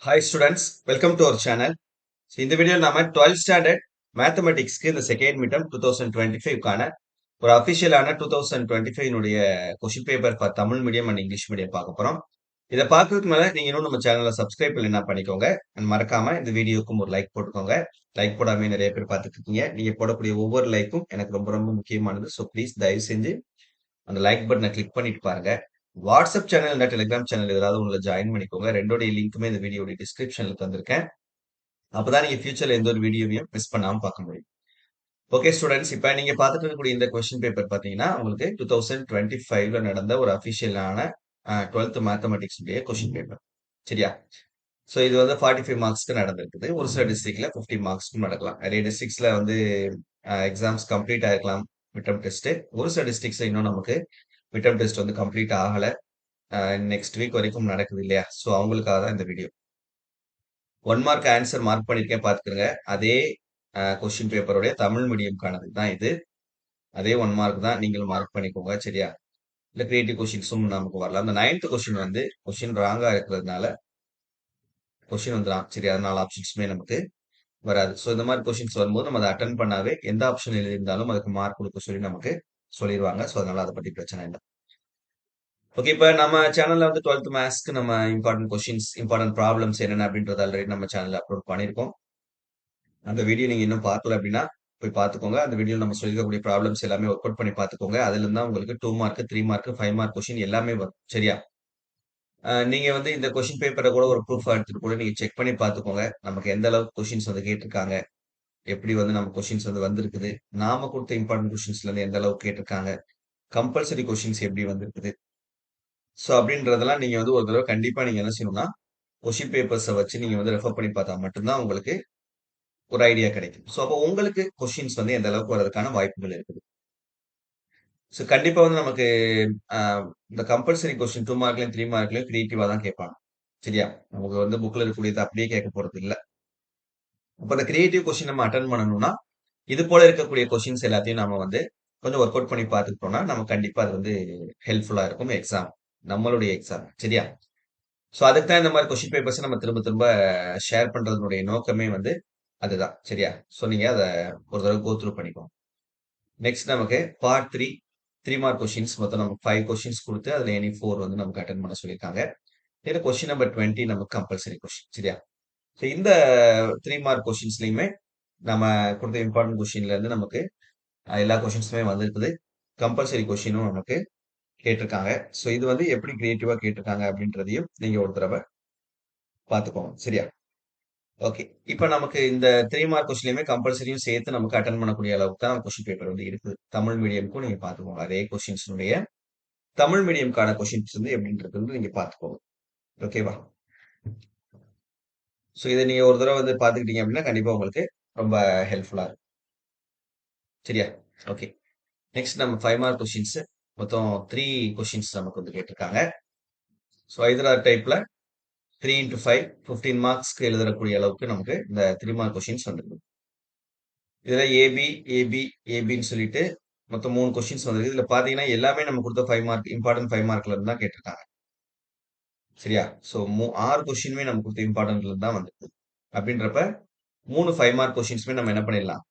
Hi students, welcome to our channel. இந்த video நாம 12th standard மேத்தமெட்டிக்ஸ்க்கு இந்த செகண்ட் மிட்டம் 2025க்கான ஒரு அபிஷியலான 2025 உடைய question paper for Tamil medium and English medium பார்க்க போறோம். இதை பார்க்கறதுக்கு மேல நீங்க இன்னும் நம்ம சேனலை சப்ஸ்கிரைப் பண்ணி பண்ணிக்கோங்க. அண்ட் மறக்காம இந்த வீடியோக்கும் ஒரு லைக் போட்டுக்கோங்க. லைக் போடாம நிறைய பேர் பார்த்துட்டு இருக்கீங்க. நீங்க போடக்கூடிய ஒவ்வொரு லைக்கும் எனக்கு ரொம்ப ரொம்ப முக்கியமானது. ஸோ ப்ளீஸ் தயவு செஞ்சு அந்த லைக் பட்டனை கிளிக் பண்ணிட்டு பாருங்க. வாட்ஸ்அப் சேனல் இல்ல டெலிகிராம் சேனல் ஏதாவது உங்களை ஜாயின் பண்ணிக்கோங்க. ரெண்டோடைய லிங்க்குமே இந்த வீடியோட டிஸ்கிரிப்ஷன்ல தந்திருக்கேன். அப்பதான் நீங்க ஃபியூச்சர்ல எந்த ஒரு வீடியோவையும் மிஸ் பண்ணாம பார்க்க முடியும். ஓகே ஸ்டூடெண்ட்ஸ், இப்ப நீங்க பார்த்துட்டு இருக்கக்கூடிய இந்த கொஸ்டின் பேப்பர் பாத்தீங்கன்னா உங்களுக்கு 2025ல நடந்த ஒரு அபிஷியலான 12th மேத்தமெட்டிக்ஸ் உடைய கொஸ்டின் பேப்பர். சரியா? சோ இது வந்து 45 மார்க்ஸ்க்கு நடந்திருக்குது. ஒரு சில டிஸ்ட்ரிக்ட்ல 50 மார்க்ஸ்க்கும் நடக்கலாம். நிறைய டிஸ்ட்ரிக்ட்ஸ்ல வந்து எக்ஸாம்ஸ் கம்ப்ளீட் ஆயிருக்கலாம் மிட்டம் டெஸ்ட். ஒரு சில டிஸ்ட்ரிக்ட்ஸ்ல இன்னும் நமக்கு மிட்டம் டெஸ்ட் வந்து கம்ப்ளீட் ஆகல. நெக்ஸ்ட் வீக் வரைக்கும் நடக்குது இல்லையா? சோ அவங்களுக்காக தான் இந்த வீடியோ. 1 மார்க் ஆன்சர் மார்க் பண்ணிருக்கேன் பாத்துக்கிறங்க. அதே கொஸ்டின் பேப்பருடைய தமிழ் மீடியம்கானது தான் இது. அதே 1 மார்க் தான், நீங்களும் மார்க் பண்ணிக்கோங்க. சரியா? இல்ல கிரியேட்டிவ் கொஸ்டின்ஸும் நமக்கு வரலாம். அந்த 9th கொஸ்டின் வந்து கொஸ்டின் ராங்கா இருக்கிறதுனால கொஸ்டின் வந்து சரி, அதனால ஆப்ஷன்ஸுமே நமக்கு வராது. ஸோ இந்த மாதிரி கொஸ்டின்ஸ் வரும்போது நம்ம அதை அட்டன் பண்ணாவே எந்த ஆப்ஷன் எழுதியிருந்தாலும் அதுக்கு மார்க் கொடுக்க சொல்லி நமக்கு சொல்லிடுவாங்க. ஸோ அதனால அதை பத்தி பிரச்சனை இல்லை. ஓகே, இப்ப நம்ம சேனல்ல வந்து 12th மேத்ஸ்க்கு நம்ம இம்பார்ட்டன்ட் கொஸ்டின்ஸ், இம்பார்ட்டன்ட் ப்ராப்ளம்ஸ் என்னென்ன அப்படின்றது ஆல்ரெடி நம்ம சேனல்ல அப்லோட் பண்ணியிருக்கோம். அந்த வீடியோ நீங்க இன்னும் பார்க்கல அப்படின்னா போய் பார்த்துக்கோங்க. அந்த வீடியோ நம்ம சொல்லிக்கக்கூடிய ப்ராப்ளம்ஸ் எல்லாமே ஒர்க் அவுட் பண்ணி பார்த்துக்கோங்க. அதுல இருந்தா உங்களுக்கு 2 மார்க், 3 மார்க், 5 மார்க் கொஸ்டின் எல்லாமே வரும். சரியா? நீங்க வந்து இந்த கொஸ்டின் பேப்பரை கூட ஒரு ப்ரூஃபா எடுத்துட்டு கூட நீங்க செக் பண்ணி பார்த்துக்கோங்க. நமக்கு எந்த அளவுக்கு கொஸ்டின்ஸ் வந்து கேட்டிருக்காங்க, எப்படி வந்து நம்ம கொஸ்டின்ஸ் வந்து வந்திருக்குது, நாம கொடுத்த இம்பார்ட்டன்ட் கொஸ்டின்ஸ்ல இருந்து எந்த அளவுக்கு கேட்டிருக்காங்க, கம்பல்சரி கொஸ்டின்ஸ் எப்படி வந்திருக்குது. ஸோ அப்படின்றதெல்லாம் நீங்க வந்து ஒரு தடவை கண்டிப்பா நீங்க என்ன செய்யணும்னா கொஸ்டின் பேப்பர்ஸை வச்சு நீங்க வந்து ரெஃபர் பண்ணி பார்த்தா மட்டும்தான் உங்களுக்கு ஒரு ஐடியா கிடைக்கும். ஸோ அப்போ உங்களுக்கு கொஸ்டின்ஸ் வந்து எந்த அளவுக்கு வர்றதுக்கான வாய்ப்புகள் இருக்குது. ஸோ கண்டிப்பா வந்து நமக்கு இந்த கம்பல்சரி கொஸ்டின் 2 மார்க்லயும் 3 மார்க்லயும் கிரியேட்டிவா தான் கேட்பாங்க. சரியா? நமக்கு வந்து புக்ல இருக்கக்கூடியது அப்படியே கேட்க போறது இல்ல. அப்ப அந்த கிரியேட்டிவ் கொஸ்டின் நம்ம அட்டன் பண்ணணும்னா இது போல இருக்கக்கூடிய கொஸ்டின்ஸ் எல்லாத்தையும் நம்ம வந்து கொஞ்சம் ஒர்க் அவுட் பண்ணி பார்த்துக்கிட்டோம்னா நம்ம கண்டிப்பா அது வந்து ஹெல்ப்ஃபுல்லா இருக்கும் எக்ஸாம், நம்மளுடைய எக்ஸாம். சரியா? ஸோ அதுக்கு தான் இந்த மாதிரி கொஸ்டின் பேப்பர்ஸ் நம்ம திரும்ப திரும்ப ஷேர் பண்றதுனுடைய நோக்கமே வந்து அதுதான். சரியா? ஸோ நீங்க அதை ஒரு தடவை கோ த்ரூ பண்ணிக்கோங்க. நெக்ஸ்ட் நமக்கு பார்ட் 3 மார்க் கொஸ்டின்ஸ் மொத்தம் நமக்கு 5 கொஸ்டின்ஸ் கொடுத்து அதுல எனி 4 வந்து நமக்கு அட்டன் பண்ண சொல்லியிருக்காங்க. இதுல கொஸ்டின் நம்பர் 20 நமக்கு கம்பல்சரி கொஸ்டின். சரியா? ஸோ இந்த 3 மார்க் கொஸ்டின்ஸ்லயுமே நம்ம கொடுத்த இம்பார்ட்டன்ட் கொஸ்டின்ல இருந்து நமக்கு எல்லா கொஸ்டின்ஸுமே வந்திருக்குது. கம்பல்சரி கொஸ்டினும் நமக்கு கேட்டிருக்காங்க. ஸோ இது வந்து எப்படி கிரியேட்டிவா கேட்டிருக்காங்க அப்படின்றதையும் நீங்க ஒரு தடவை பார்த்துக்கோங்க. சரியா? ஓகே. இப்ப நமக்கு இந்த 3 மார்க் கொஸ்டின்லயுமே கம்பல்சரியும் சேர்த்து நமக்கு அட்டெண்ட் பண்ணக்கூடிய அளவுக்கு தான் கொஸ்டின் பேப்பர் வந்து இருக்குது. தமிழ் மீடியம்க்கும் நீங்க பார்த்துக்கோங்க. அதே கொஸ்டின்ஸ்னுடைய தமிழ் மீடியம்க்கான கொஸ்டின்ஸ் வந்து எப்படின்றது வந்து நீங்க பார்த்துக்கோங்க. ஓகேவா? ஸோ இதை நீங்க ஒரு தடவை வந்து பார்த்துக்கிட்டீங்க அப்படின்னா கண்டிப்பா உங்களுக்கு ரொம்ப ஹெல்ப்ஃபுல்லா இருக்கும். சரியா? ஓகே. நெக்ஸ்ட் நம்ம 5 மார்க் கொஸ்டின்ஸ் மொத்தம் 3 கொஸ்டின்ஸ் நமக்கு வந்து கேட்டிருக்காங்க. ஸோ ஐதர் டைப்ல 3 into 5 15 மார்க்ஸ்க்கு எழுதக்கூடிய அளவுக்கு நமக்கு இந்த 3 மார்க் கொஸ்டின்ஸ் வந்துருக்கு. இதுல ஏபி ஏபி ஏபின்னு சொல்லிட்டு மொத்தம் 3 கொஸ்டின்ஸ் வந்திருக்கு. இதுல பாத்தீங்கன்னா எல்லாமே நம்ம கொடுத்த 5 மார்க், இம்பார்ட்டன்ட் 5 மார்க்ல இருந்து தான் கேட்டிருக்காங்க. சரியா? சோ 6 கொஸ்டினுமே நம்ம கொடுத்த இம்பார்ட்டன்ட்ல இருந்து தான் வந்திருக்கு. அப்படின்றப்ப 3 5 மார்க் கொஸ்டின்ஸ்மே நம்ம என்ன பண்ணிடலாம்,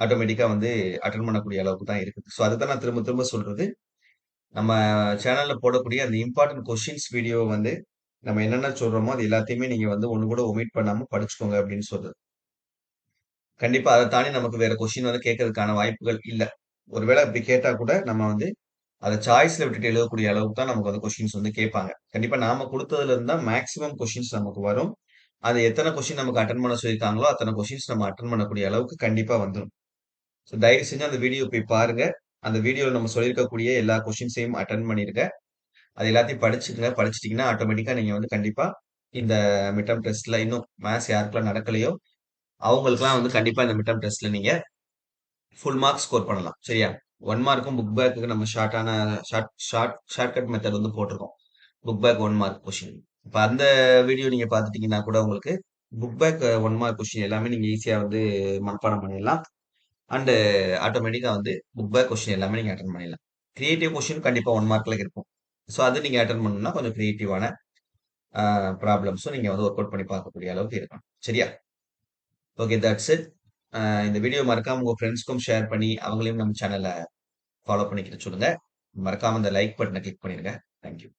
ஆட்டோமேட்டிக்கா வந்து அட்டன் பண்ணக்கூடிய அளவுக்கு தான் இருக்குது. ஸோ அதுதான் நான் திரும்ப திரும்ப சொல்றது. நம்ம சேனல்ல போடக்கூடிய அந்த இம்பார்ட்டன்ட் கொஸ்டின்ஸ் வீடியோ வந்து நம்ம என்னென்ன சொல்றோமோ அது எல்லாத்தையுமே நீங்க வந்து ஒண்ணு கூட ஒமிட் பண்ணாம படிச்சுக்கோங்க அப்படின்னு சொல்றது. கண்டிப்பா அதை தாண்டி நமக்கு வேற கொஸ்டின் வந்து கேட்கறதுக்கான வாய்ப்புகள் இல்ல. ஒருவேளை அப்படி கேட்டா கூட நம்ம வந்து அதை சாய்ஸ்ல விட்டுட்டு எழுதக்கூடிய அளவுக்கு தான் நமக்கு வந்து கொஸ்டின்ஸ் வந்து கேட்பாங்க. கண்டிப்பா நாம கொடுத்ததுல இருந்தா மேக்ஸிமம் கொஸ்டின்ஸ் நமக்கு வரும். அது எத்தனை கொஸ்டின் நமக்கு அட்டன் பண்ண சொல்லியிருக்காங்களோ அத்தனை கொஸ்டின்ஸ் நம்ம அட்டன் பண்ணக்கூடிய அளவுக்கு கண்டிப்பா வந்துடும். ஸோ தயவு செஞ்சு அந்த வீடியோ போய் பாருங்க. அந்த வீடியோல நம்ம சொல்லியிருக்கக்கூடிய எல்லா கொஸ்டின்ஸையும் அட்டன் பண்ணிருங்க. அது எல்லாத்தையும் படிச்சுக்கங்க. படிச்சிட்டீங்கன்னா ஆட்டோமேட்டிக்கா நீங்க வந்து கண்டிப்பா இந்த மிட்டம் டெஸ்ட்ல இன்னும் மேத்ஸ் யாருக்கெல்லாம் நடக்கலையோ அவங்களுக்குலாம் வந்து கண்டிப்பா இந்த மிட்டம் டெஸ்ட்ல நீங்க ஃபுல் மார்க் ஸ்கோர் பண்ணலாம். சரியா? 1 மார்க்கும் புக் பேக்குக்கு நம்ம ஷார்ட்கட் மெத்தட் வந்து போட்டிருக்கோம். Book back 1 mark question. இப்ப அந்த வீடியோ நீங்க பார்த்துட்டீங்கன்னா கூட உங்களுக்கு புக் பேக் 1 மார்க் கொஸ்டின் எல்லாமே நீங்க ஈஸியா வந்து மனப்பாடம் பண்ணிடலாம். அண்ட் ஆட்டோமேட்டிக்கா வந்து புக் பேக் கொஸ்டின் எல்லாமே நீங்க அட்டன் பண்ணிடலாம். கிரியேட்டிவ் கொஸ்டின் கண்டிப்பா 1 மார்க்ல இருக்கும். ஸோ அது நீங்க அட்டன் பண்ணணும்னா கொஞ்சம் கிரியேட்டிவான ப்ராப்ளம்ஸும் நீங்க வந்து ஒர்க் அவுட் பண்ணி பார்க்கக்கூடிய அளவுக்கு இருக்கணும். சரியா? Okay that's it. இந்த வீடியோ மறக்காம உங்க ஃப்ரெண்ட்ஸ்க்கும் ஷேர் பண்ணி, அவங்களையும் நம்ம சேனல ஃபாலோ பண்ணிக்கிட சொல்லுங்க. மறக்காம அந்த லைக் பட்டன கிளிக் பண்ணிடுங்க. Thank you.